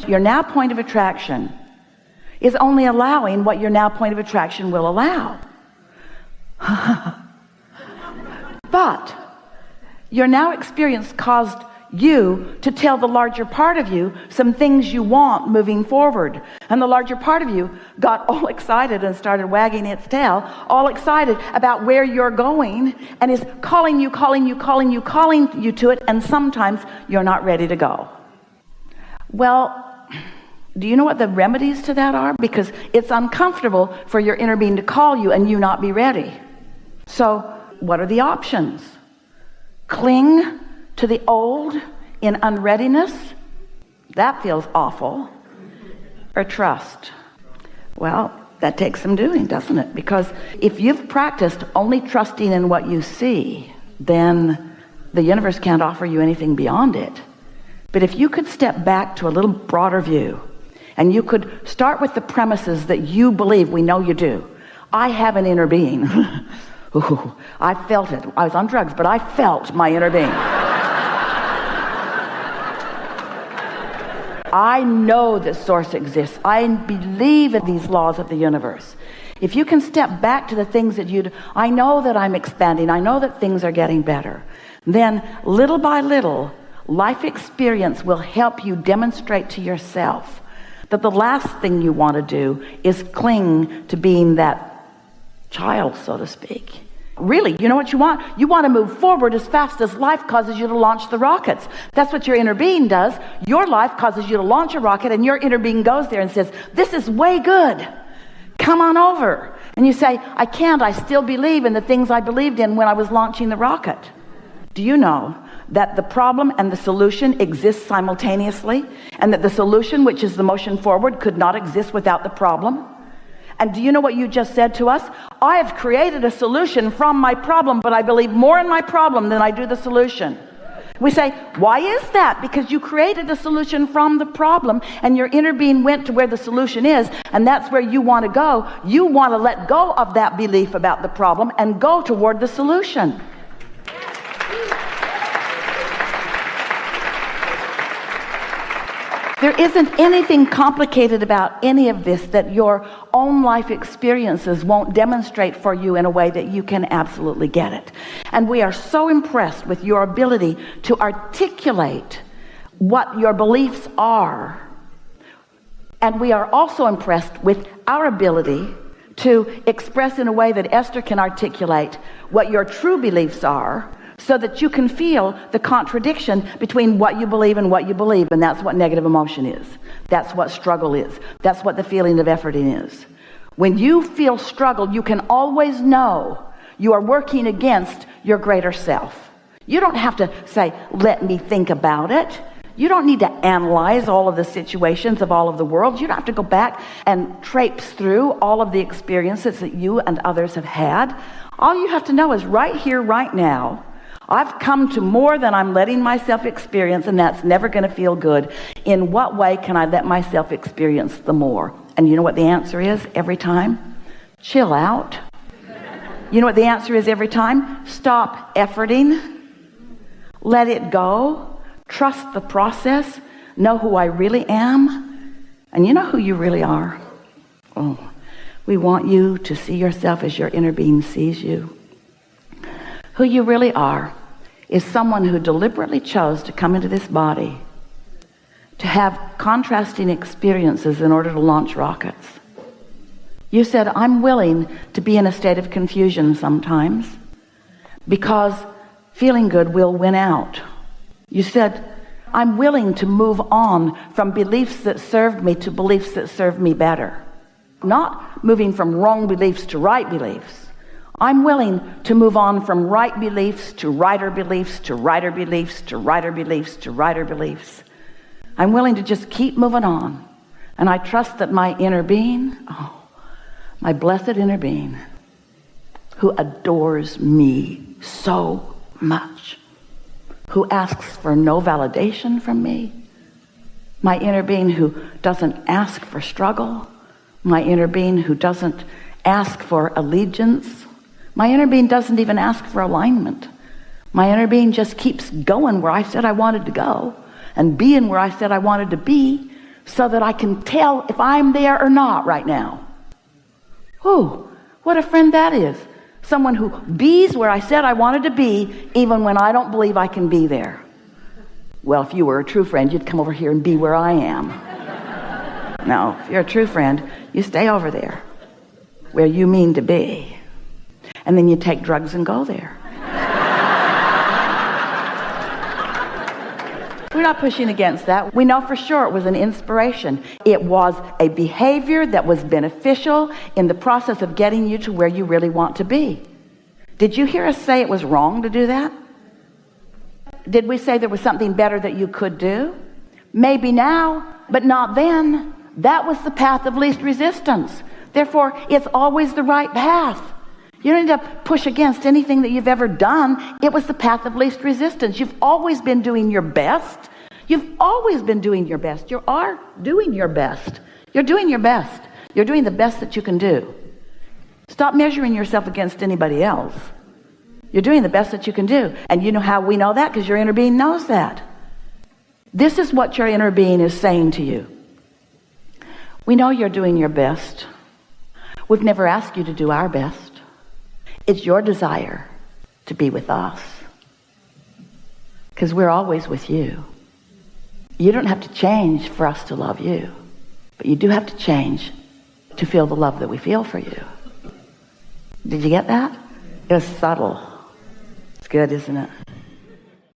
Your now point of attraction is only allowing what your now point of attraction will allow. But your now experience caused you to tell the larger part of you some things you want moving forward, and the larger part of you got all excited and started wagging its tail, all excited about where you're going, and is calling you to it, and sometimes you're not ready to go. Well, do you know what the remedies to that are? Because it's uncomfortable for your inner being to call you and you not be ready. So what are the options? Cling to the old in unreadiness? That feels awful. Or trust? Well, that takes some doing, doesn't it? Because if you've practiced only trusting in what you see, then the universe can't offer you anything beyond it. But if you could step back to a little broader view, and you could start with the premises that you believe, we know you do. I have an inner being. Ooh, I felt it. I was on drugs, but I felt my inner being. I know that source exists. I believe in these laws of the universe. If you can step back to the things that I know that I'm expanding, I know that things are getting better, then little by little, life experience will help you demonstrate to yourself that the last thing you want to do is cling to being that child, so to speak. Really, you know what you want? You want to move forward as fast as life causes you to launch the rockets. That's what your inner being does. Your life causes you to launch a rocket, and your inner being goes there and says, this is way good. Come on over. And you say, I can't. I still believe in the things I believed in when I was launching the rocket. Do you know that the problem and the solution exist simultaneously, and that the solution, which is the motion forward, could not exist without the problem? And do you know what you just said to us? I have created a solution from my problem, but I believe more in my problem than I do the solution. We say, why is that? Because you created a solution from the problem, and your inner being went to where the solution is, and that's where you want to go. You want to let go of that belief about the problem and go toward the solution. There isn't anything complicated about any of this that your own life experiences won't demonstrate for you in a way that you can absolutely get it. And we are so impressed with your ability to articulate what your beliefs are. And we are also impressed with our ability to express in a way that Esther can articulate what your true beliefs are, so that you can feel the contradiction between what you believe and what you believe. And that's what negative emotion is. That's what struggle is. That's what the feeling of efforting is. When you feel struggle, you can always know you are working against your greater self. You don't have to say, let me think about it. You don't need to analyze all of the situations of all of the world. You don't have to go back and traipse through all of the experiences that you and others have had. All you have to know is right here, right now, I've come to more than I'm letting myself experience, and that's never going to feel good. In what way can I let myself experience the more? And you know what the answer is every time? Chill out. You know what the answer is every time? Stop efforting. Let it go. Trust the process. Know who I really am. And you know who you really are? Oh, we want you to see yourself as your inner being sees you. Who you really are is someone who deliberately chose to come into this body to have contrasting experiences in order to launch rockets. You said, I'm willing to be in a state of confusion sometimes because feeling good will win out. You said, I'm willing to move on from beliefs that served me to beliefs that serve me better. Not moving from wrong beliefs to right beliefs. I'm willing to move on from right beliefs to righter beliefs to righter beliefs to righter beliefs to righter beliefs. I'm willing to just keep moving on. And I trust that my inner being, my blessed inner being, who adores me so much, who asks for no validation from me, my inner being who doesn't ask for struggle, my inner being who doesn't ask for allegiance, my inner being doesn't even ask for alignment. My inner being just keeps going where I said I wanted to go and being where I said I wanted to be, so that I can tell if I'm there or not right now. Oh, what a friend that is. Someone who bees where I said I wanted to be, even when I don't believe I can be there. Well, if you were a true friend, you'd come over here and be where I am. No, if you're a true friend, you stay over there where you mean to be. And then you take drugs and go there. We're not pushing against that. We know for sure it was an inspiration. It was a behavior that was beneficial in the process of getting you to where you really want to be. Did you hear us say it was wrong to do that? Did we say there was something better that you could do? Maybe now, but not then. That was the path of least resistance. Therefore, it's always the right path. You don't need to push against anything that you've ever done. It was the path of least resistance. You've always been doing your best. You've always been doing your best. You are doing your best. You're doing your best. You're doing the best that you can do. Stop measuring yourself against anybody else. You're doing the best that you can do. And you know how we know that? Because your inner being knows that. This is what your inner being is saying to you. We know you're doing your best. We've never asked you to do our best. It's your desire to be with us, because we're always with you. You don't have to change for us to love you, but you do have to change to feel the love that we feel for you. Did you get that? It was subtle. It's good, isn't it?